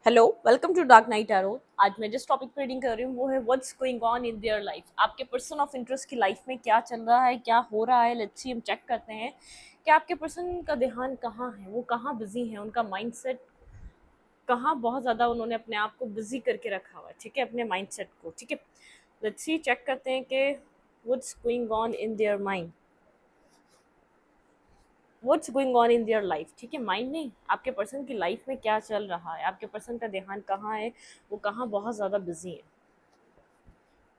Hello, welcome to dark night arrow. आज मैं जिस टॉपिक पे रीडिंग कर रही हूँ वो है what's going on in their life. आपके पर्सन ऑफ इंटरेस्ट की लाइफ में क्या चल रहा है, क्या हो रहा है। लेट्स सी, हम चेक करते हैं कि आपके पर्सन का ध्यान कहाँ है, वो कहाँ बिजी है, उनका माइंडसेट कहाँ बहुत ज़्यादा उन्होंने अपने आप को बिजी करके रखा हुआ है। ठीक है, अपने माइंडसेट को। ठीक है, लेट्स सी, चेक करते हैं कि what's going on in their mind, what's going on in their life. ठीक है, माइंड नहीं, आपके पर्सन की लाइफ में क्या चल रहा है, आपके पर्सन का ध्यान कहाँ है, वो कहाँ बहुत ज़्यादा बिजी है।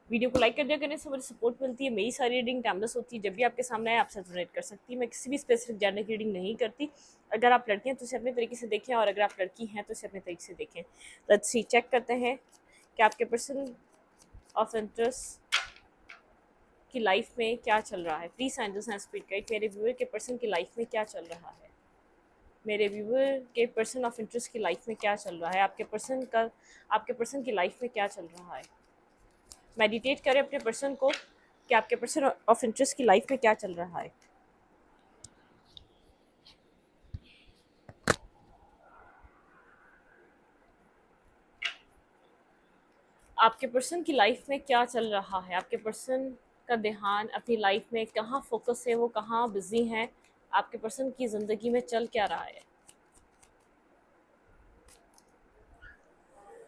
वीडियो को लाइक कर दिया करने से मुझे सपोर्ट मिलती है। मेरी सारी रीडिंग टाइमलेस होती है, जब भी आपके सामने आए आपसे रेजोनेट कर सकती है। मैं किसी भी स्पेसिफिक जेंडर की रीडिंग नहीं करती। अगर आप लड़की हैं तो इसे अपने तरीके से देखें, और अगर आप लड़की हैं तो इसे अपने तरीके से देखें। लेट्स सी, चेक करते हैं कि आपके पर्सन ऑफ इंटरेस्ट की लाइफ में क्या चल रहा है। Please angels and spirit guide, मेरे व्यूअर के पर्सन की लाइफ में क्या चल रहा है। मेरे व्यूअर के पर्सन ऑफ इंटरेस्ट की लाइफ में क्या चल रहा है। आपके पर्सन की लाइफ में क्या चल रहा है। मेडिटेट करें अपने पर्सन को कि आपके पर्सन ऑफ इंटरेस्ट की लाइफ में क्या चल रहा है। आपके पर्सन की लाइफ में क्या चल रहा है। आपके पर्सन का ध्यान अपनी लाइफ में कहाँ फोकस है, वो कहाँ बिजी है, आपके पर्सन की ज़िंदगी में चल क्या रहा है।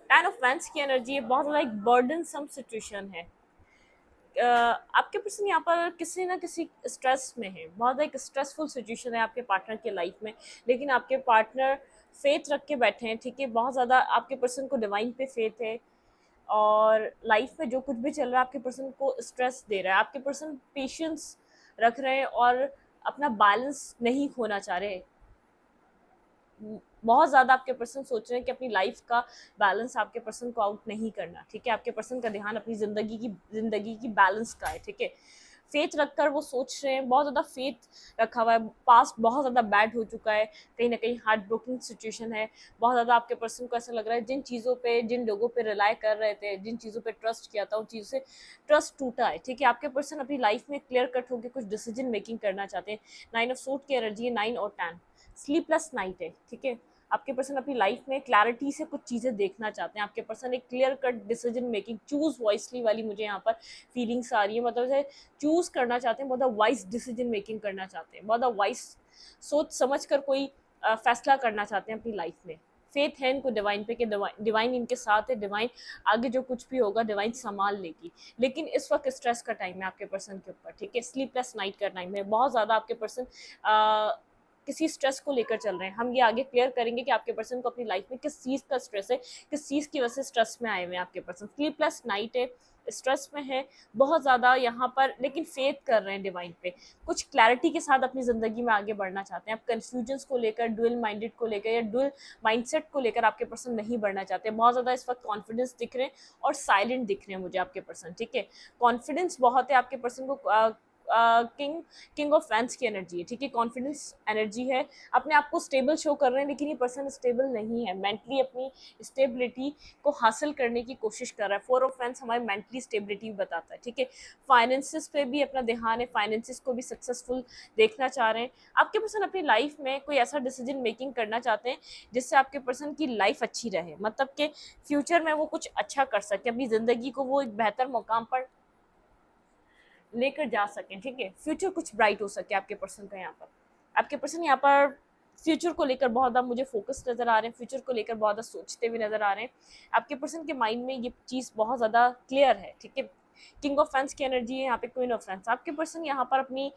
टेन ऑफ वैंड्स की एनर्जी है, बहुत ज़्यादा एक बर्डन सम सिचुएशन है। आपके पर्सन यहाँ पर किसी ना किसी स्ट्रेस में है, बहुत ज़्यादा एक स्ट्रेसफुल सिचुएशन है आपके पार्टनर के लाइफ में। लेकिन आपके पार्टनर फेथ रख के बैठे हैं। ठीक है, बहुत ज़्यादा आपके पर्सन को डिवाइन पे फेथ है, और लाइफ में जो कुछ भी चल रहा है आपके पर्सन को स्ट्रेस दे रहा है। आपके पर्सन पेशेंस रख रहे हैं और अपना बैलेंस नहीं खोना चाह रहे। बहुत ज़्यादा आपके पर्सन सोच रहे हैं कि अपनी लाइफ का बैलेंस आपके पर्सन को आउट नहीं करना। ठीक है, आपके पर्सन का ध्यान अपनी ज़िंदगी की बैलेंस का है। ठीक है, फेथ रखकर वो सोच रहे हैं, बहुत ज़्यादा फेथ रखा हुआ है। पास्ट बहुत ज़्यादा बैड हो चुका है, कहीं ना कहीं हार्ट ब्रोकिंग सिचुएशन है। बहुत ज़्यादा आपके पर्सन को ऐसा लग रहा है जिन चीज़ों पे, जिन लोगों पे रिलाई कर रहे थे, जिन चीज़ों पे ट्रस्ट किया था, उन चीज़ों से ट्रस्ट टूटा है। ठीक है, आपके पर्सन अपनी लाइफ में क्लियर कट होकर कुछ डिसीजन मेकिंग करना चाहते हैं। 9 ऑफ सूट की एनर्जी है, 9 और 10 स्लीपलेस नाइट है। ठीक है, आपके पर्सन अपनी लाइफ में क्लैरिटी से कुछ चीज़ें देखना चाहते हैं। आपके पर्सन एक clear cut decision making, choose wisely वाली मुझे यहाँ पर फीलिंग्स आ रही है। मतलब चूज करना चाहते हैं, बहुत वाइज डिसीजन मेकिंग करना चाहते हैं, बहुत वाइज सोच समझ कर कोई फैसला करना चाहते हैं अपनी लाइफ में। फेथ है इनको डिवाइन पे कि डिवाइन इनके साथ है, डिवाइन आगे जो कुछ भी होगा डिवाइन संभाल लेगी। लेकिन इस वक्त स्ट्रेस का टाइम है आपके पर्सन के ऊपर। ठीक है, स्लीपलेस नाइट का टाइम है, बहुत ज़्यादा आपके पर्सन किसी स्ट्रेस को लेकर चल रहे हैं। हम ये आगे क्लियर करेंगे कि आपके पर्सन को अपनी लाइफ में किस चीज़ का स्ट्रेस है, किस चीज़ की वजह से स्ट्रेस में आए हुए हैं आपके पर्सन। स्लीपलेस नाइट है, स्ट्रेस में है बहुत ज़्यादा यहाँ पर, लेकिन फेथ कर रहे हैं डिवाइन पे। कुछ क्लैरिटी के साथ अपनी ज़िंदगी में आगे बढ़ना चाहते हैं। आप कन्फ्यूजन्स को लेकर, डुअल माइंडेड को लेकर या डुअल माइंडसेट को लेकर आपके पर्सन नहीं बढ़ना चाहते। बहुत ज़्यादा इस वक्त कॉन्फिडेंस दिख रहे हैं और साइलेंट दिख रहे हैं मुझे आपके पर्सन। ठीक है, कॉन्फिडेंस बहुत है आपके पर्सन को। किंग ऑफ फैंस की एनर्जी है। ठीक है, कॉन्फिडेंस एनर्जी है, अपने आप को स्टेबल शो कर रहे हैं, लेकिन ये पर्सन स्टेबल नहीं है। मेंटली अपनी स्टेबिलिटी को हासिल करने की कोशिश कर रहा है। फोर ऑफ फैंस हमारी मेंटली स्टेबिलिटी बताता है। ठीक है, फाइनेंसिस पे भी अपना ध्यान है, फाइनेंसिस को भी सक्सेसफुल देखना चाह रहे हैं। आपके पर्सन अपनी लाइफ में कोई ऐसा डिसीजन मेकिंग करना चाहते हैं जिससे आपके पर्सन की लाइफ अच्छी रहे, मतलब कि फ्यूचर में वो कुछ अच्छा कर सके, अपनी ज़िंदगी को वो एक बेहतर मुकाम पर लेकर जा सकें। ठीक है, फ्यूचर कुछ ब्राइट हो सके आपके पर्सन का। यहाँ पर आपके पर्सन यहाँ पर फ्यूचर को लेकर बहुत ज़्यादा मुझे फोकस नज़र आ रहे हैं, फ्यूचर को लेकर बहुत ज़्यादा सोचते हुए नज़र आ रहे हैं। आपके पर्सन के माइंड में ये चीज़ बहुत ज़्यादा क्लियर है। ठीक है, किंग ऑफ फैंस की एनर्जी है यहाँ पे, क्वीन ऑफ फैंस। आपके पर्सन यहाँ पर अपनी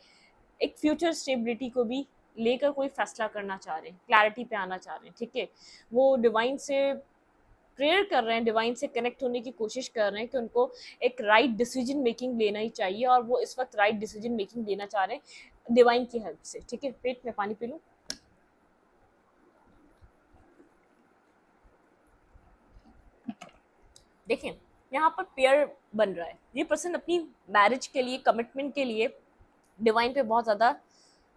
एक फ्यूचर स्टेबिलिटी को भी लेकर कोई फैसला करना चाह रहे हैं, क्लैरिटी पे आना चाह रहे हैं। ठीक है, वो डिवाइन से प्रेयर कर रहे हैं, डिवाइन से कनेक्ट होने की कोशिश कर रहे हैं कि उनको एक राइट डिसीजन मेकिंग लेना ही चाहिए, और वो इस वक्त राइट डिसीजन मेकिंग लेना चाह रहे हैं डिवाइन की हेल्प से। ठीक है, पेट में पानी पी लूं। देखें, यहाँ पर पेयर बन रहा है। ये पर्सन अपनी मैरिज के लिए, कमिटमेंट के लिए डिवाइन पे बहुत ज़्यादा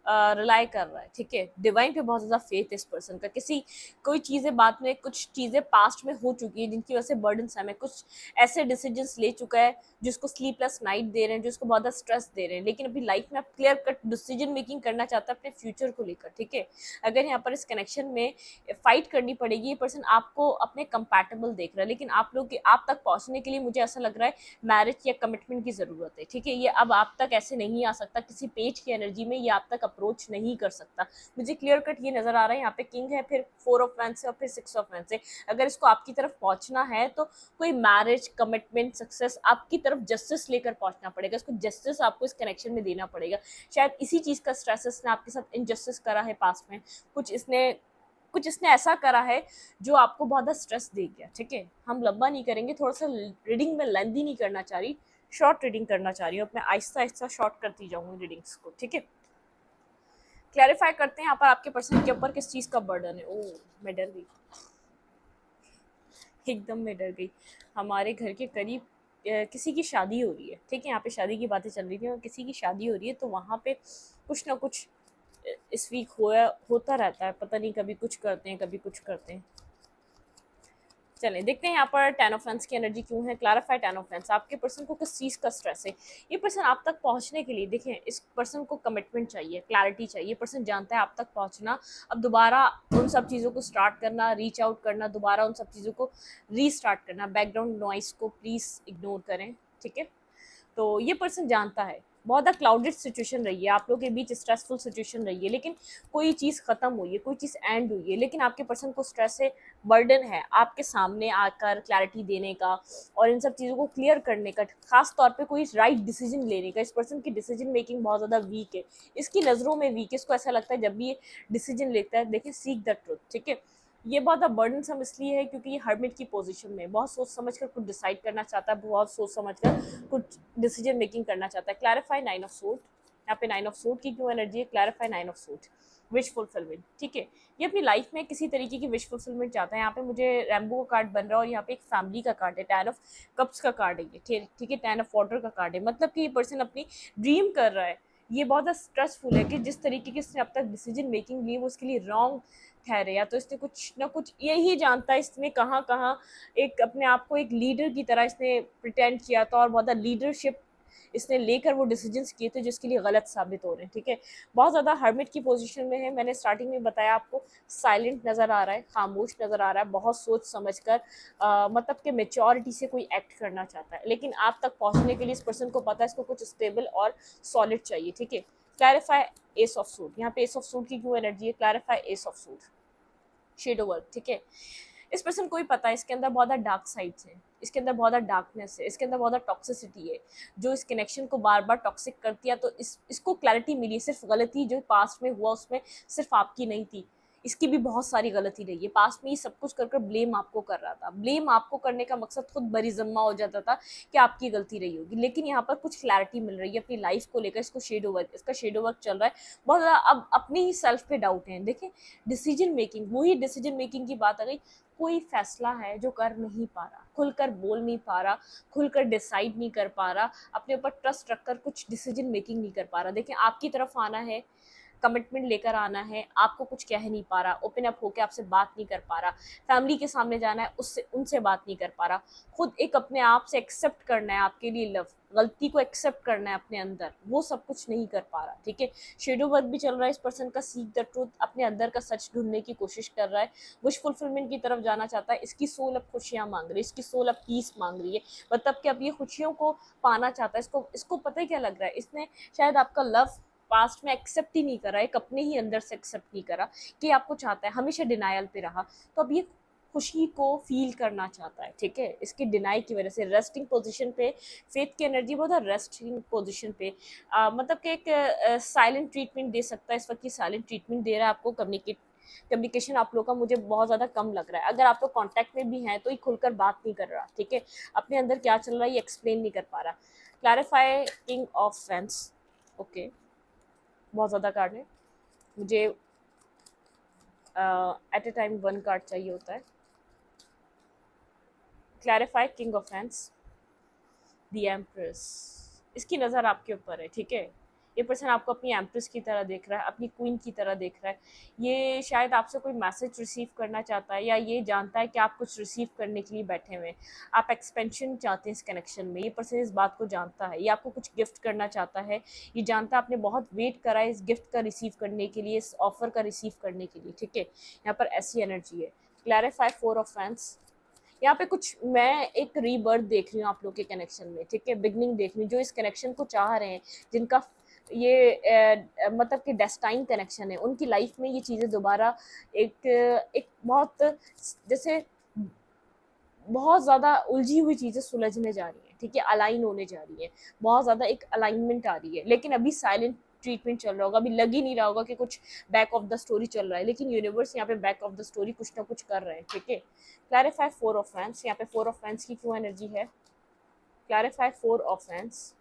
रिलाई कर रहा है, ठीक है। डिवाइन पे बहुत ज़्यादा फेथ है इस पर्सन का। किसी कोई चीज़ें बाद में, कुछ चीज़ें पास्ट में हो चुकी है जिनकी वजह से बर्डन है, कुछ ऐसे डिसीजंस ले चुका है जिसको स्लीपलेस नाइट दे रहे हैं, जिसको बहुत ज़्यादा स्ट्रेस दे रहे हैं, लेकिन अपनी लाइफ में आप क्लियर कट डिसीजन मेकिंग करना चाहता है अपने फ्यूचर को लेकर, ठीक है। अगर यहाँ पर इस कनेक्शन में फाइट करनी पड़ेगी, ये पर्सन आपको अपने कंपैटिबल देख रहा है, लेकिन आप तक पहुंचने के लिए मुझे ऐसा लग रहा है मैरिज या कमिटमेंट की ज़रूरत है, ठीक है। ये अब आप तक ऐसे नहीं आ सकता, किसी पेज की एनर्जी में ये आप तक अप्रोच नहीं कर सकता। मुझे क्लियर कट ये नज़र आ रहा है, यहाँ पे किंग है, फिर 4 ऑफ वैंड्स है और फिर 6 ऑफ वैंड्स है। अगर इसको आपकी तरफ पहुंचना है तो कोई मैरिज, कमिटमेंट, सक्सेस, आपकी तरफ जस्टिस लेकर पहुंचना पड़ेगा। इसको जस्टिस आपको इस कनेक्शन में देना पड़ेगा। शायद इसी चीज़ का स्ट्रेस इसने आपके साथ इनजस्टिस करा है पास्ट में, कुछ इसने ऐसा करा है जो आपको बहुत ज़्यादा स्ट्रेस दे गया, ठीक है। हम लंबा नहीं करेंगे, थोड़ा सा रीडिंग में लेंथी नहीं करना चाह रही, शॉर्ट रीडिंग करना चाह रही हूँ। अपने आहिस्ता आहिस्ता शॉर्ट करती जाऊंगी रीडिंग्स को, ठीक है। क्लैरिफाई करते हैं यहाँ पर आपके पर्सन के ऊपर किस चीज़ का बर्डन है। ओह, मैं डर गई, एकदम मैं डर गई। हमारे घर के करीब किसी की शादी हो रही है, ठीक है। यहाँ पे शादी की बातें चल रही थी और किसी की शादी हो रही है, तो वहाँ पे कुछ ना कुछ इस वीक होता रहता है, पता नहीं, कभी कुछ करते हैं कभी कुछ करते हैं। चलें देखते हैं यहाँ पर 10 ऑफ वैंड्स की एनर्जी क्यों है। क्लैरिफाई 10 ऑफ वैंड्स, आपके पर्सन को किस चीज़ का स्ट्रेस है। ये पर्सन आप तक पहुँचने के लिए, देखें, इस पर्सन को कमिटमेंट चाहिए, क्लैरिटी चाहिए। पर्सन जानता है आप तक पहुँचना, अब दोबारा उन सब चीज़ों को स्टार्ट करना, रीच आउट करना, दोबारा उन सब चीज़ों को रीस्टार्ट करना। बैकग्राउंड नॉइस को प्लीज़ इग्नोर करें, ठीक है। तो ये पर्सन जानता है बहुत ज़्यादा क्लाउडेड सिचुएशन रही है, आप लोगों के बीच स्ट्रेसफुल सिचुएशन रही है, लेकिन कोई चीज़ ख़त्म हुई है, कोई चीज़ एंड हुई है, लेकिन आपके पर्सन को स्ट्रेस है, बर्डन है आपके सामने आकर क्लैरिटी देने का और इन सब चीज़ों को क्लियर करने का, खास तौर पे कोई राइट डिसीजन लेने का। इस पर्सन की डिसीजन मेकिंग बहुत ज़्यादा वीक है, इसकी नज़रों में वीक है। इसको ऐसा लगता है जब भी ये डिसीजन लेता है, देखिए, सीक द ट्रुथ, ठीक है। ये बहुत ज़्यादा बर्डनसम इसलिए है क्योंकि ये हर्मिट की पोजीशन में बहुत सोच समझ कर कुछ डिसाइड करना चाहता है, बहुत सोच समझ कर कुछ डिसीजन मेकिंग करना चाहता है। क्लैरिफाई 9 ऑफ सूट, यहाँ पे 9 ऑफ सूट की क्यों एनर्जी है। Clarify 9 of suit, wish fulfilment, ठीक है। ये अपनी लाइफ में किसी तरीके की विश फुलफिलमेंट चाहता है। यहाँ पे मुझे रैम्बो का कार्ड बन रहा है और यहाँ पे एक फैमिली का कार्ड है, 10 ऑफ कप्स का कार्ड है ये, ठीक है। 10 ऑफ वाटर का कार्ड है, मतलब कि ये पर्सन अपनी ड्रीम कर रहा है। ये बहुत ज़्यादा स्ट्रेसफुल है कि जिस तरीके की इसने अब तक डिसीजन मेकिंग ली वो उसके लिए रॉन्ग ठहरे, या तो इसने कुछ ना कुछ यही जानता है इसने कहाँ कहाँ एक अपने आप को एक लीडर की तरह इसने प्रिटेंड किया था और बहुत ज़्यादा लीडरशिप इसने लेकर वो डिसीजंस किए थे जिसके लिए गलत साबित हो रहे हैं, ठीक है। बहुत ज़्यादा हर्मिट की पोजीशन में है। मैंने स्टार्टिंग में बताया आपको, साइलेंट नज़र आ रहा है, खामोश नज़र आ रहा है, बहुत सोच समझ कर मतलब कि मेच्योरिटी से कोई एक्ट करना चाहता है, लेकिन आप तक पहुँचने के लिए इस पर्सन को पता है इसको कुछ स्टेबल और सॉलिड चाहिए, ठीक है। क्लैरिफाई एस ऑफ सूट, यहाँ पे एस ऑफ सूट की क्यों एनर्जी है। Clarify S of suit, shadow work, ठीक है। इस पर्सन को भी पता है इसके अंदर बहुत ज़्यादा डार्क साइड्स हैं, इसके अंदर बहुत ज़्यादा डार्कनेस है, इसके अंदर बहुत ज़्यादा टॉक्सिसिटी है जो इस कनेक्शन को बार बार टॉक्सिक करती है। तो इसको क्लैरिटी मिली, सिर्फ गलती जो पास्ट में हुआ उसमें सिर्फ आपकी नहीं थी, इसकी भी बहुत सारी गलती रही है। पास्ट में ये सब कुछ कर ब्लेम आपको कर रहा था, ब्लेम आपको करने का मकसद खुद बरी जम्मा हो जाता था कि आपकी गलती रही होगी, लेकिन यहाँ पर कुछ क्लैरिटी मिल रही है अपनी लाइफ को लेकर। इसको शेडो वर्क, इसका शेडो वर्क चल रहा है बहुत ज़्यादा। अब अपनी ही सेल्फ पे डाउट है, देखें, डिसीजन मेकिंग, वही डिसीजन मेकिंग की बात आ गई। कोई फैसला है जो कर नहीं पा रहा, खुलकर बोल नहीं पा रहा, खुलकर डिसाइड नहीं कर पा रहा, अपने ऊपर ट्रस्ट रखकर कुछ डिसीजन मेकिंग नहीं कर पा रहा। देखिए, आपकी तरफ आना है, कमिटमेंट लेकर आना है, आपको कुछ कह नहीं पा रहा, ओपन अप होकर आपसे बात नहीं कर पा रहा, फैमिली के सामने जाना है, उससे उनसे बात नहीं कर पा रहा, खुद एक अपने आप से एक्सेप्ट करना है आपके लिए लव, गलती को एक्सेप्ट करना है अपने अंदर, वो सब कुछ नहीं कर पा रहा, ठीक है। शेडो वर्क भी चल रहा है इस पर्सन का, सीक द ट्रूथ, अपने अंदर का सच ढूंढने की कोशिश कर रहा है, विश फुलफिलमेंट की तरफ जाना चाहता है। इसकी सोल अब खुशियाँ मांग रही है, इसकी सोल अब पीस मांग रही है, मतलब कि अब ये खुशियों को पाना चाहता है। इसको पता है क्या लग रहा है, इसने शायद आपका लव पास्ट में एक्सेप्ट ही नहीं करा, एक अपने ही अंदर से एक्सेप्ट नहीं करा कि आपको चाहता है, हमेशा डिनायल पे रहा, तो अब ये खुशी को फील करना चाहता है, ठीक है। इसकी डिनाई की वजह से रेस्टिंग पोजीशन पे, फेथ की एनर्जी बहुत है रेस्टिंग पोजीशन पे, मतलब कि एक साइलेंट ट्रीटमेंट दे सकता है। इस वक्त की साइलेंट ट्रीटमेंट दे रहा है आपको। कम्युनिकेशन आप लोगों का मुझे बहुत ज़्यादा कम लग रहा है। अगर आप लोग कॉन्टैक्ट में भी हैं तो ये खुलकर बात नहीं कर रहा, ठीक है। अपने अंदर क्या चल रहा है ये एक्सप्लेन नहीं कर पा रहा। Clarify king of fans, okay, बहुत ज़्यादा कार्ड है मुझे, एट ए टाइम 1 कार्ड चाहिए होता है। Clarify king of hands, the empress, इसकी नज़र आपके ऊपर है, ठीक है। ये पर्सन आपको अपनी एम्प्रेस की तरह देख रहा है, अपनी क्वीन की तरह देख रहा है। ये शायद आपसे कोई मैसेज रिसीव करना चाहता है, या ये जानता है कि आप कुछ रिसीव करने के लिए बैठे हुए हैं, आप एक्सपेंशन चाहते हैं इस कनेक्शन में। ये पर्सन इस बात को जानता है, ये आपको कुछ गिफ्ट करना चाहता है, ये जानता है आपने बहुत वेट करा है इस गिफ्ट का रिसीव करने के लिए, इस ऑफर का रिसीव करने के लिए, ठीक है। यहाँ पर ऐसी एनर्जी है। Clarify 4 of fans. यहाँ पे कुछ मैं एक रीबर्थ देख रही हूँ आप लोग के कनेक्शन में, ठीक है, बिगनिंग देख रही हूँ। जो इस कनेक्शन को चाह रहे हैं, जिनका ये मतलब कि डेस्टाइन कनेक्शन है, उनकी लाइफ में ये चीज़ें दोबारा एक एक बहुत जैसे बहुत ज़्यादा उलझी हुई चीज़ें सुलझने जा रही हैं, ठीक है, अलाइन होने जा रही हैं, बहुत ज़्यादा एक अलाइनमेंट आ रही है। लेकिन अभी साइलेंट ट्रीटमेंट चल रहा होगा, अभी लग ही नहीं रहा होगा कि कुछ बैक ऑफ द स्टोरी चल रहा है, लेकिन यूनिवर्स यहाँ पे बैक ऑफ द स्टोरी कुछ ना कुछ कर रहे हैं, ठीक है। Clarify 4 of fans. यहाँ पे 4 ऑफ फैंस की क्यों एनर्जी है? Clarify 4 of fans.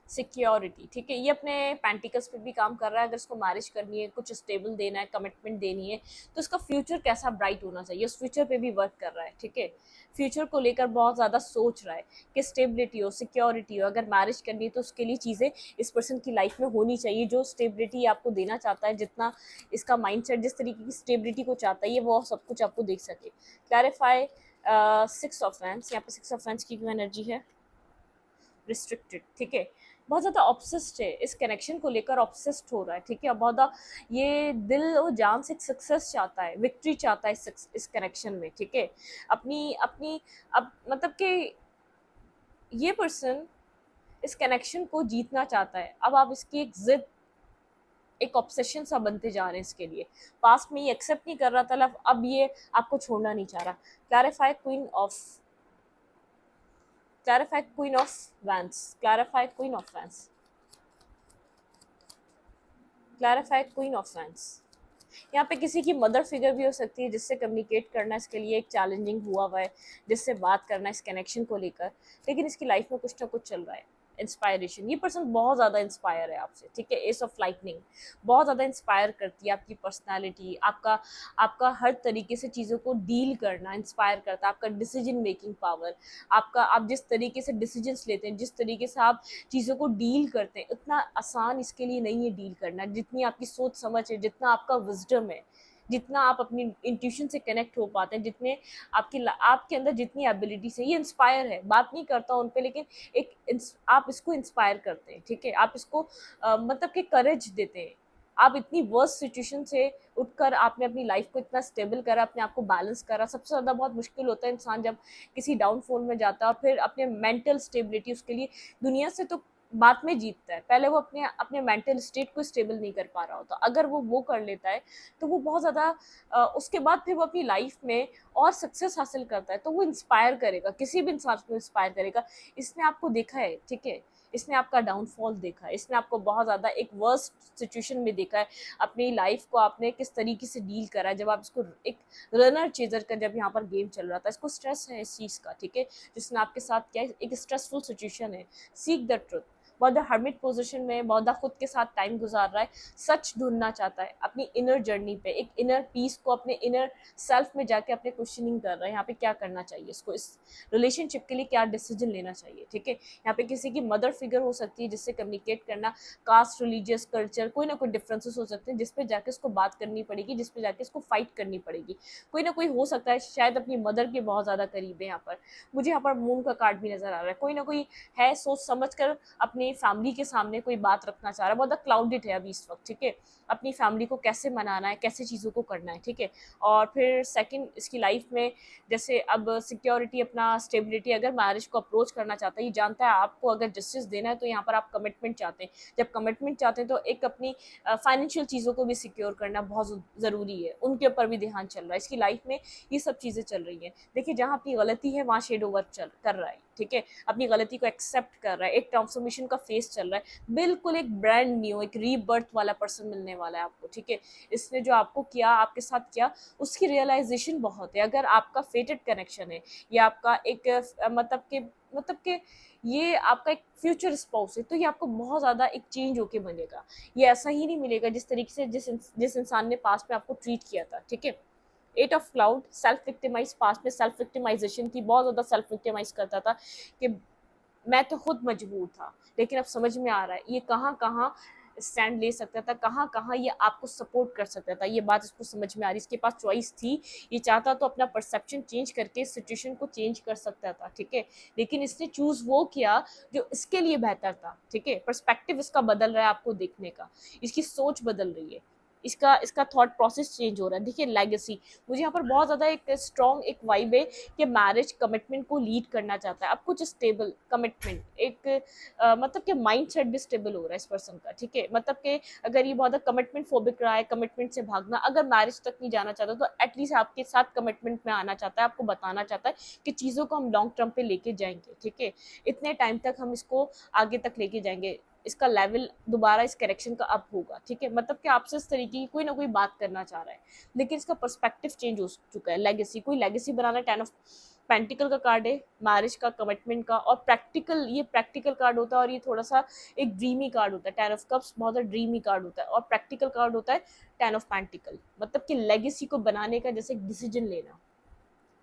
सिक्योरिटी, ठीक है, ये अपने पेंटिकल्स पे भी काम कर रहा है। अगर इसको मैरिज करनी है, कुछ स्टेबल देना है, कमिटमेंट देनी है, तो इसका फ्यूचर कैसा ब्राइट होना चाहिए, उस फ्यूचर पे भी वर्क कर रहा है, ठीक है। फ्यूचर को लेकर बहुत ज़्यादा सोच रहा है कि स्टेबिलिटी हो, सिक्योरिटी हो। अगर मैरिज करनी है तो उसके लिए चीज़ें इस पर्सन की लाइफ में होनी चाहिए जो स्टेबिलिटी आपको देना चाहता है। जितना इसका माइंडसेट जिस तरीके की स्टेबिलिटी को चाहता है, ये वो सब कुछ आपको देख सके। Clarify 6 of fans. यहाँ पे 6 ऑफ फैंस की क्यों एनर्जी है? रिस्ट्रिक्टेड, ठीक है, बहुत ज़्यादा ऑब्सेस्ड है, इस कनेक्शन को लेकर ऑब्सेस्ड हो रहा है, ठीक है। बहुत ज़्यादा ये दिल और जान से सक्सेस चाहता है, विक्ट्री चाहता है इस कनेक्शन में, ठीक है। अपनी अपनी अब मतलब कि ये पर्सन इस कनेक्शन को जीतना चाहता है। अब आप इसकी एक जिद, एक ऑब्सेशन सा बनते जा रहे हैं इसके लिए। पास्ट में ये एक्सेप्ट नहीं कर रहा था, अब ये आपको छोड़ना नहीं चाह रहा। Clarify queen of Clarify Queen of Wands. Clarify Queen of Wands. Clarify Queen of Wands. यहाँ पे किसी की मदर फिगर भी हो सकती है जिससे कम्युनिकेट करना इसके लिए एक चैलेंजिंग हुआ है, जिससे बात करना इस कनेक्शन को लेकर। लेकिन इसकी लाइफ में कुछ ना कुछ चल रहा है। इंस्पायरेशन, ये पर्सन बहुत ज़्यादा इंस्पायर है आपसे, ठीक है। एस ऑफ लाइटनिंग बहुत ज़्यादा इंस्पायर करती है, आपकी पर्सनालिटी, आपका आपका हर तरीके से चीज़ों को डील करना इंस्पायर करता है, आपका डिसीजन मेकिंग पावर, आपका आप जिस तरीके से डिसीजंस लेते हैं, जिस तरीके से आप चीज़ों को डील करते हैं, उतना आसान इसके लिए नहीं है डील करना। जितनी आपकी सोच समझ है, जितना आपका विजडम है, जितना आप अपनी इंट्यूशन से कनेक्ट हो पाते हैं, जितने आपके अंदर जितनी एबिलिटी से, ये इंस्पायर है। बात नहीं करता उन पे, लेकिन आप इसको इंस्पायर करते हैं, ठीक है। आप इसको मतलब कि करेज देते हैं। आप इतनी वर्स्ट सिचुएशन से उठकर आपने अपनी लाइफ को इतना स्टेबल करा, अपने आप को बैलेंस करा। सबसे ज़्यादा बहुत मुश्किल होता है इंसान जब किसी डाउनफॉल में जाता है और फिर अपने मेंटल स्टेबिलिटी, उसके लिए दुनिया से तो बाद में जीतता है, पहले वो अपने अपने मेंटल स्टेट को स्टेबल नहीं कर पा रहा होता। अगर वो कर लेता है तो वो बहुत ज़्यादा उसके बाद फिर वो अपनी लाइफ में और सक्सेस हासिल करता है, तो वो इंस्पायर करेगा, किसी भी इंसान को इंस्पायर करेगा। इसने आपको देखा है, ठीक है, इसने आपका डाउनफॉल देखा है, इसने आपको बहुत ज़्यादा एक वर्स्ट सिचुएशन में देखा है। अपनी लाइफ को आपने किस तरीके से डील करा है, जब आप इसको एक रनर चेजर का जब यहाँ पर गेम चल रहा था, इसको स्ट्रेस है इस चीज़ का, ठीक है, जिसने आपके साथ क्या है, एक स्ट्रेसफुल सिचुएशन है। सीक द ट्रुथ, बहुत हर्मिट पोजीशन में, बहुत खुद के साथ टाइम गुजार रहा है, सच ढूंढना चाहता है अपनी इनर जर्नी पे, एक इनर पीस को, अपने इनर सेल्फ में जाके अपने क्वेश्चनिंग कर रहा है। यहाँ पे क्या करना चाहिए इसको, इस रिलेशनशिप के लिए क्या डिसीजन लेना चाहिए, ठीक है। यहाँ पे किसी की मदर फिगर हो सकती है जिससे कम्युनिकेट करना, कास्ट, रिलीजियस, कल्चर, कोई ना कोई डिफरेंसेस हो सकते हैं जिसपे जाके इसको बात करनी पड़ेगी, जिसपे जाके इसको फाइट करनी पड़ेगी। कोई ना कोई हो सकता है शायद अपनी मदर के बहुत ज़्यादा करीब है। यहाँ पर मुझे यहाँ पर मून का कार्ड भी नजर आ रहा है। कोई ना कोई है सोच समझ कर अपने फैमिली के सामने कोई बात रखना चाह रहा है, बहुत क्लाउडेड है अभी इस वक्त, ठीक है। अपनी फैमिली को कैसे मनाना है, कैसे चीज़ों को करना है, ठीक है। और फिर सेकंड, इसकी लाइफ में जैसे अब सिक्योरिटी, अपना स्टेबिलिटी, अगर मैरिज को अप्रोच करना चाहता है, ये जानता है आपको अगर जस्टिस देना है तो यहाँ पर आप कमिटमेंट चाहते हैं। जब कमिटमेंट चाहते हैं तो एक अपनी फाइनेंशियल चीज़ों को भी सिक्योर करना बहुत ज़रूरी है, उनके ऊपर भी ध्यान चल रहा है। इसकी लाइफ में ये सब चीज़ें चल रही हैं। देखिए, जहाँ अपनी गलती है वहाँ शेड ओवर कर रहा है, ठीक है, अपनी गलती को एक्सेप्ट कर रहा है, एक ट्रांसफॉर्मेशन का फेस चल रहा है। बिल्कुल एक ब्रांड न्यू, एक रीबर्थ वाला पर्सन मिलने वाला है आपको, ठीक है। इसने जो आपको किया, आपके साथ किया, उसकी रियलाइजेशन बहुत है। अगर आपका फेटेड कनेक्शन है, या आपका एक मतलब के ये आपका एक फ्यूचर स्पाउस है, तो ये आपको बहुत ज़्यादा एक चेंज होके मिलेगा। ये ऐसा ही नहीं मिलेगा जिस तरीके से जिस इंसान ने पास्ट में आपको ट्रीट किया था, ठीक है। 8 of cloud, self victimise, past में सेल्फ विक्टिमाइजेशन थी, बहुत ज़्यादा सेल्फ विक्टिमाइज करता था कि मैं तो खुद मजबूर था, लेकिन अब समझ में आ रहा है ये कहाँ कहाँ स्टैंड ले सकता था, कहाँ कहाँ ये आपको सपोर्ट कर सकता था। ये बात इसको समझ में आ रही, इसके पास चॉइस थी, ये चाहता तो अपना परसेप्शन चेंज करके सिचुएशन को चेंज कर सकता था, ठीक है, लेकिन इसने चूज वो किया जो इसके लिए बेहतर था, ठीक है। पर्सपेक्टिव इसका बदल रहा है आपको देखने का, इसकी सोच बदल रही है, इसका इसका थॉट प्रोसेस चेंज हो रहा है। देखिए लेगेसी, मुझे यहाँ पर बहुत ज़्यादा एक स्ट्रॉन्ग एक वाइब है कि मैरिज कमिटमेंट को लीड करना चाहता है। अब कुछ स्टेबल कमिटमेंट एक मतलब कि माइंड सेट भी स्टेबल हो रहा है इस पर्सन का, ठीक है। मतलब कि अगर ये बहुत कमिटमेंट फोबिक रहा है, कमिटमेंट से भागना, अगर मैरिज तक नहीं जाना चाहता तो एटलीस्ट आपके साथ कमिटमेंट में आना चाहता है, आपको बताना चाहता है कि चीज़ों को हम लॉन्ग टर्म पे लेके जाएंगे, ठीक है, इतने टाइम तक हम इसको आगे तक लेके जाएंगे, इसका लेवल दोबारा इस करेक्शन का अप होगा, ठीक है। मतलब कि आपसे इस तरीके की कोई ना कोई बात करना चाह रहा है, लेकिन इसका पर्सपेक्टिव चेंज हो चुका है। लेगेसी, कोई लेगेसी बनाना, 10 ऑफ पेंटिकल का कार्ड है, मैरिज का, कमिटमेंट का, और प्रैक्टिकल, ये प्रैक्टिकल कार्ड होता है, और ये थोड़ा सा एक ड्रीमी कार्ड होता है। 10 ऑफ कप्स बहुत ड्रीमी कार्ड होता है, और प्रैक्टिकल कार्ड होता है 10 ऑफ पेंटिकल, मतलब कि लेगेसी को बनाने का जैसे डिसीजन लेना।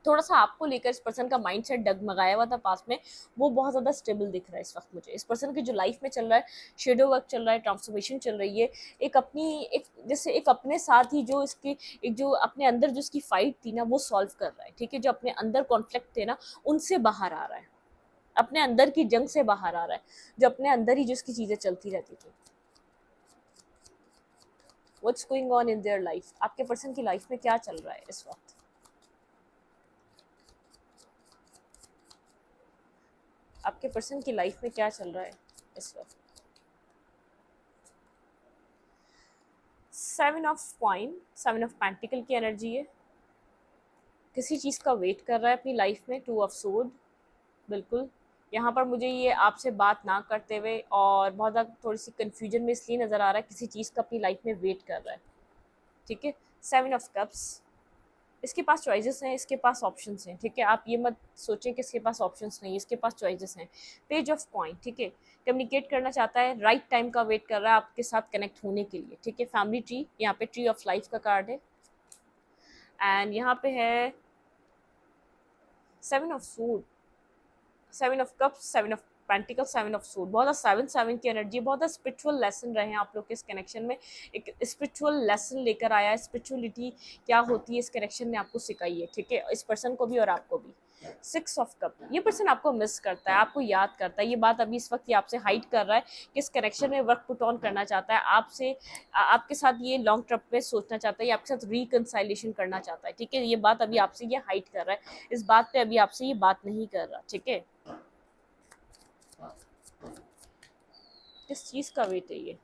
थोड़ा सा आपको लेकर इस पर्सन का माइंडसेट डगमगाया हुआ था पास में, वो बहुत ज़्यादा स्टेबल दिख रहा है इस वक्त मुझे। इस पर्सन की जो लाइफ में चल रहा है, शेडो वर्क चल रहा है, ट्रांसफॉर्मेशन चल रही है, एक अपनी एक जैसे एक अपने साथ ही जो इसकी एक जो अपने अंदर जो इसकी फाइट थी ना, वो सॉल्व कर रहा है, ठीक है। जो अपने अंदर कॉन्फ्लिक्ट थे ना, उनसे बाहर आ रहा है, अपने अंदर की जंग से बाहर आ रहा है, जो अपने अंदर ही जो इसकी चीज़ें चलती रहती थी। What's going on in their life, आपके पर्सन की लाइफ में क्या चल रहा है इस वक्त, आपके पर्सन की लाइफ में क्या चल रहा है इस वक्त। 7 ऑफ कॉइन, 7 ऑफ पेंटिकल की एनर्जी है, किसी चीज़ का वेट कर रहा है अपनी लाइफ में। 2 ऑफ सोर्ड, बिल्कुल यहाँ पर मुझे ये आपसे बात ना करते हुए और बहुत ज़्यादा थोड़ी सी कन्फ्यूजन में इसलिए नज़र आ रहा है, किसी चीज़ का अपनी लाइफ में वेट कर रहा है, ठीक है। 7 ऑफ कप्स, इसके पास चॉइसेस हैं, इसके पास ऑप्शंस हैं, ठीक है। आप ये मत सोचें कि इसके पास ऑप्शंस नहीं है, इसके पास चॉइसेस हैं। पेज ऑफ कॉइन, ठीक है, कम्युनिकेट करना चाहता है, राइट टाइम का वेट कर रहा है आपके साथ कनेक्ट होने के लिए, ठीक है। फैमिली ट्री, यहाँ पे ट्री ऑफ लाइफ का कार्ड है, एंड यहाँ पे है 7 of swords, 7 of cups, 7 of pentacles, 7 of swords, बहुत ज़्यादा 7 7 की एनर्जी, बहुत ज़्यादा स्पिरिचुअल लेसन रहे हैं आप लोग के इस कनेक्शन में, एक स्पिरिचुअल लेसन लेकर आया है, स्पिरिचुअलिटी क्या होती है इस कनेक्शन ने आपको सिखाई है, ठीक है, इस पर्सन को भी और आपको भी। 6 ऑफ कप, ये पर्सन आपको मिस करता है, आपको याद करता है, ये बात अभी इस वक्त ये आपसे हाइड कर रहा है कि इस कनेक्शन में वर्क पुट ऑन करना चाहता है आपसे, आपके साथ ये लॉन्ग ट्रिप पे सोचना चाहता है, ये आपके साथ रिकनसाइलेशन करना चाहता है, ठीक है। ये बात अभी आपसे ये हाइड कर रहा है, इस बात पे अभी आपसे ये बात नहीं कर रहा, ठीक है। किस चीज़ का वेट है ये।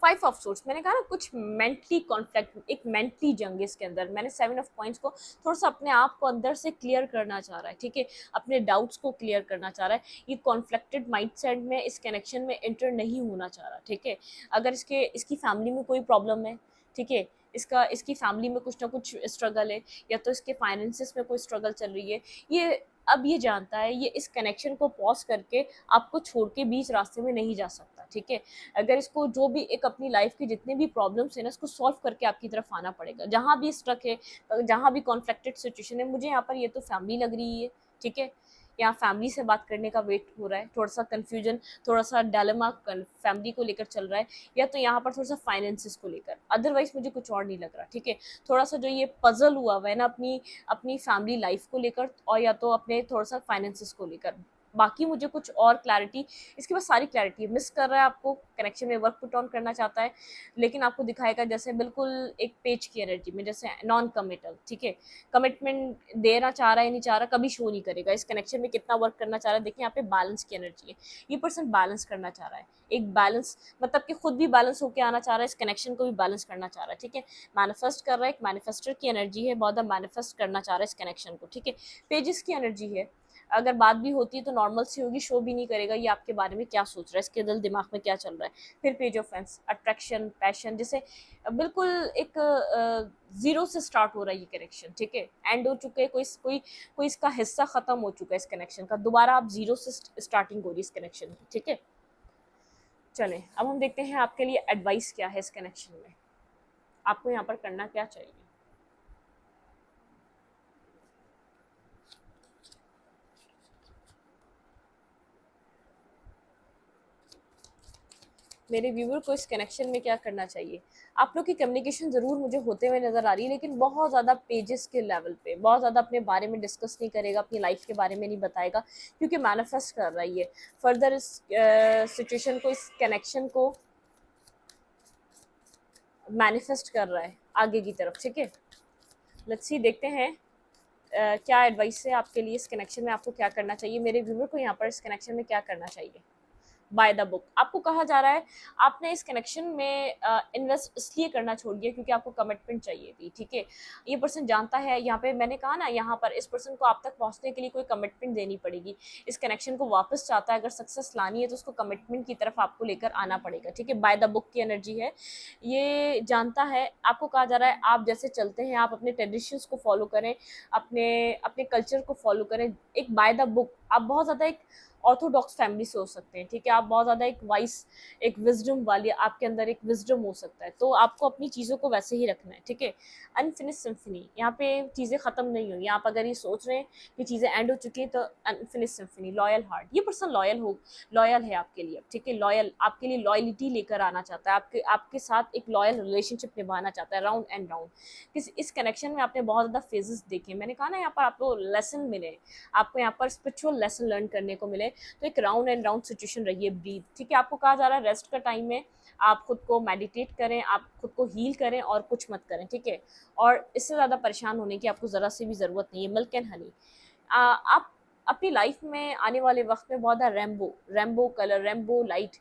5 ऑफ सोर्स, मैंने कहा ना कुछ मेंटली कॉन्फ्लिक्ट, एक मेंटली जंग है इसके अंदर। मैंने 7 ऑफ कॉइंस को थोड़ा सा अपने आप को अंदर से क्लियर करना चाह रहा है, ठीक है, अपने डाउट्स को क्लियर करना चाह रहा है, ये कॉन्फ्लिक्टेड माइंडसेट में इस कनेक्शन में एंटर नहीं होना चाह रहा, ठीक है। अगर इसकी फैमिली में कोई प्रॉब्लम है, ठीक है, इसकी फैमिली में कुछ ना कुछ स्ट्रगल है, या तो इसके फाइनेंसिस में कोई स्ट्रगल चल रही है, ये अब ये जानता है ये इस कनेक्शन को पॉज करके आपको छोड़ के बीच रास्ते में नहीं जा सकता, ठीक है। अगर इसको जो भी एक अपनी लाइफ की जितने भी प्रॉब्लम्स है ना, इसको सॉल्व करके आपकी तरफ आना पड़ेगा, जहाँ भी स्ट्रक है, जहाँ भी कॉन्फ्लिक्टेड सिचुएशन है। मुझे यहाँ पर ये तो फैमिली लग रही है, ठीक है, यहाँ फैमिली से बात करने का वेट हो रहा है, थोड़ा सा कन्फ्यूजन, थोड़ा सा डायलेमा फैमिली को लेकर चल रहा है, या तो यहाँ पर थोड़ा सा फाइनेंसिस को लेकर, अदरवाइज मुझे कुछ और नहीं लग रहा, ठीक है। थोड़ा सा जो ये पजल हुआ हुआ है ना अपनी अपनी फैमिली लाइफ को लेकर, और या तो अपने थोड़ा सा फाइनेंसिस को लेकर, बाकी मुझे कुछ और क्लैरिटी, इसके पास सारी क्लैरिटी मिस कर रहा है, आपको कनेक्शन में वर्क पुट ऑन करना चाहता है, लेकिन आपको दिखाएगा जैसे बिल्कुल एक पेज की एनर्जी में, जैसे नॉन कमिटल, ठीक है। कमिटमेंट देना चाह रहा है नहीं चाह रहा, कभी शो नहीं करेगा इस कनेक्शन में कितना वर्क करना चाह रहा है। देखिए यहाँ पे बैलेंस की एनर्जी है, ये पर्सन बैलेंस करना चाह रहा है, एक बैलेंस, मतलब कि खुद भी बैलेंस होकर आना चाह रहा है, इस कनेक्शन को भी बैलेंस करना चाह रहा है, ठीक है। मैनिफेस्ट कर रहा है, एक मैनिफेस्टर की एनर्जी है, बहुत मैनिफेस्ट करना चाह रहा है इस कनेक्शन को, ठीक है। पेजेस की एनर्जी है, अगर बात भी होती है तो नॉर्मल सी होगी, शो भी नहीं करेगा ये आपके बारे में क्या सोच रहा है, इसके दिल दिमाग में क्या चल रहा है। फिर page of fence, attraction, passion, जैसे बिल्कुल एक जीरो से स्टार्ट हो रहा है ये कनेक्शन, ठीक है, एंड हो चुके हैं, कोई इसका हिस्सा खत्म हो चुका है इस कनेक्शन का, दोबारा आप जीरो से स्टार्टिंग हो रही है इस कनेक्शन की, ठीक है। चलें अब हम देखते हैं आपके लिए एडवाइस क्या है इस कनेक्शन में, आपको यहाँ पर करना क्या चाहिए। मेरे व्यूवर को इस कनेक्शन में क्या करना चाहिए? आप लोग की कम्युनिकेशन ज़रूर मुझे होते हुए नज़र आ रही है, लेकिन बहुत ज़्यादा पेजेस के लेवल पे, बहुत ज़्यादा अपने बारे में डिस्कस नहीं करेगा, अपनी लाइफ के बारे में नहीं बताएगा, क्योंकि मैनिफेस्ट कर रहा है ये फर्दर इस सिचुएशन को, इस कनेक्शन को मैनिफेस्ट कर रहा है आगे की तरफ, ठीक है। लेट्स सी, देखते हैं क्या एडवाइस है आपके लिए इस कनेक्शन में, आपको क्या करना चाहिए, मेरे व्यूवर को यहाँ पर इस कनेक्शन में क्या करना चाहिए। बाय द बुक आपको कहा जा रहा है, आपने इस कनेक्शन में इन्वेस्ट इसलिए करना छोड़ दिया क्योंकि आपको कमिटमेंट चाहिए थी, ठीक है। ये पर्सन जानता है, यहाँ पे मैंने कहा ना, यहाँ पर इस पर्सन को आप तक पहुँचने के लिए कोई कमिटमेंट देनी पड़ेगी, इस कनेक्शन को वापस चाहता है, अगर सक्सेस लानी है तो उसको कमिटमेंट की तरफ आपको लेकर आना पड़ेगा, ठीक है। बाय द बुक की एनर्जी है, ये जानता है। आपको कहा जा रहा है आप जैसे चलते हैं, आप अपने ट्रेडिशंस को फॉलो करें, अपने अपने कल्चर को फॉलो करें, एक बाय द बुक। आप बहुत ज़्यादा एक ऑर्थोडॉक्स फैमिली से हो सकते हैं, ठीक है, आप बहुत ज़्यादा एक वाइस, एक विजडम वाली, आपके अंदर एक विजडम हो सकता है, तो आपको अपनी चीज़ों को वैसे ही रखना है, ठीक है। अनफिनिश सिम्फनी, यहाँ पे चीज़ें ख़त्म नहीं हुई, आप अगर ये सोच रहे हैं कि चीज़ें एंड हो चुकी हैं तो अनफिनिश सिम्फनी। लॉयल हार्ट, ये पर्सन लॉयल है आपके लिए, ठीक है, लॉयल, आपके लिए लॉयलिटी लेकर आना चाहता है, आपके आपके साथ एक लॉयल रिलेशनशिप निभाना चाहता है, राउंड एंड राउंड। इस कनेक्शन में आपने बहुत ज़्यादा फेजेस देखे, मैंने कहा ना, यहाँ पर आपको लेसन मिले, आपको यहाँ पर स्पिरिचुअल लेसन लर्न करने को मिले, तो एक राउंड एंड राउंड सिचुएशन रही है, ब्रीथ, ठीक है। आपको कहा जा रहा है रेस्ट का टाइम है, आप खुद को मेडिटेट करें, आप खुद को हील करें और कुछ मत करें, ठीक है। और इससे ज़्यादा परेशान होने की आपको ज़रा सी भी ज़रूरत नहीं है। मिल्क एंड हनी, आप अपनी लाइफ में आने वाले वक्त में बहुत rainbow colour, rainbow light,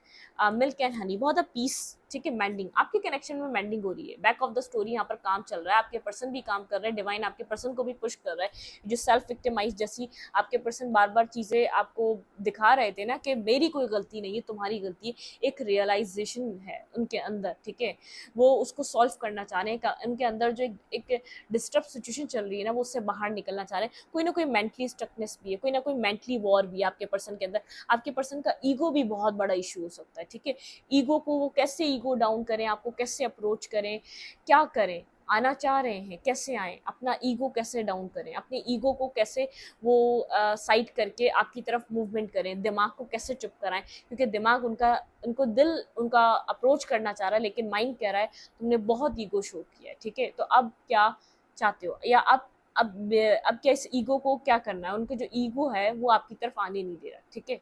milk and honey, बहुत पीस, ठीक है, मेंडिंग, आपके कनेक्शन में मेंडिंग हो रही है। बैक ऑफ द स्टोरी यहाँ पर काम चल रहा है, आपके पर्सन भी काम कर रहे हैं, डिवाइन आपके पर्सन को भी पुश कर रहा है। जो सेल्फ विक्टिमाइज जैसी आपके पर्सन बार बार चीज़ें आपको दिखा रहे थे ना, कि मेरी कोई गलती नहीं है, तुम्हारी गलती है, एक रियलाइजेशन है उनके अंदर, ठीक है, वो उसको सॉल्व करना चाह रहे हैं। उनके अंदर जो एक डिस्टर्ब सिचुएशन चल रही है ना, वो उससे बाहर निकलना चाह रहे हैं। कोई ना कोई मेंटली स्टकनेस भी है, कोई ना कोई मेंटली वॉर भी है आपके पर्सन के अंदर। आपके पर्सन का ईगो भी बहुत बड़ा इशू हो सकता है, ठीक है। ईगो को वो कैसे ईगो डाउन करें, आपको कैसे अप्रोच करें, क्या करें, आना चाह रहे हैं कैसे आएँ, अपना ईगो कैसे डाउन करें, अपने ईगो को कैसे वो साइड करके आपकी तरफ मूवमेंट करें, दिमाग को कैसे चुप कराएं, क्योंकि दिमाग उनको दिल उनका अप्रोच करना चाह रहा है, लेकिन माइंड कह रहा है तुमने बहुत ईगो शो किया है, ठीक है। तो अब क्या चाहते हो, या अब क्या इस ईगो को क्या करना है, उनके जो ईगो है वो आपकी तरफ आने नहीं दे रहा, ठीक है।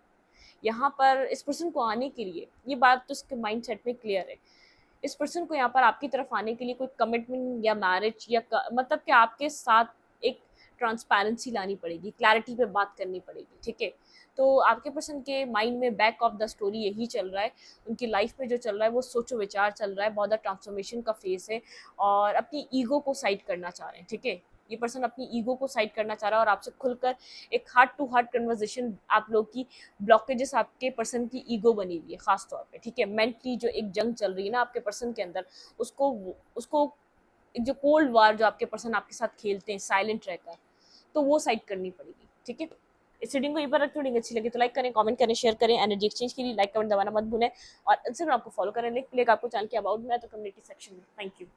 यहाँ पर इस पर्सन को आने के लिए, ये बात तो उसके माइंड सेट में क्लियर है, इस पर्सन को यहाँ पर आपकी तरफ आने के लिए कोई कमिटमेंट या मैरिज या मतलब कि आपके साथ एक ट्रांसपेरेंसी लानी पड़ेगी, क्लैरिटी पे बात करनी पड़ेगी, ठीक है। तो आपके पर्सन के माइंड में बैक ऑफ द स्टोरी यही चल रहा है, उनकी लाइफ में जो चल रहा है वो सोचो विचार चल रहा है, बहुत ज़्यादा ट्रांसफॉर्मेशन का फेस है, और अपनी ईगो को साइड करना चाह रहे हैं, ठीक है। ये पर्सन अपनी ईगो को साइड करना चाह रहा है और आपसे खुलकर एक हार्ट टू हार्ट कन्वर्सेशन, आप लोग की ब्लॉकेजेस आपके पर्सन की ईगो बनी हुई है खास तौर पे, ठीक है। मेंटली जो एक जंग चल रही है ना आपके पर्सन के अंदर, उसको उसको जो कोल्ड वार जो आपके पर्सन आपके साथ खेलते हैं साइलेंट रहकर, तो वो साइड करनी पड़ेगी, ठीक है। इस रीडिंग को यहीं पर रखते, रीडिंग अच्छी लगी तो लाइक करें, कमेंट करें, शेयर करें। एनर्जी एक्सचेंज के लिए लाइक कमेंट दबाना मत भूलें, और इंस्टाग्राम को फॉलो करें, लिंक मिलेगा आपको चैनल के अबाउट में तो कम्युनिटी सेक्शन में। Thank you.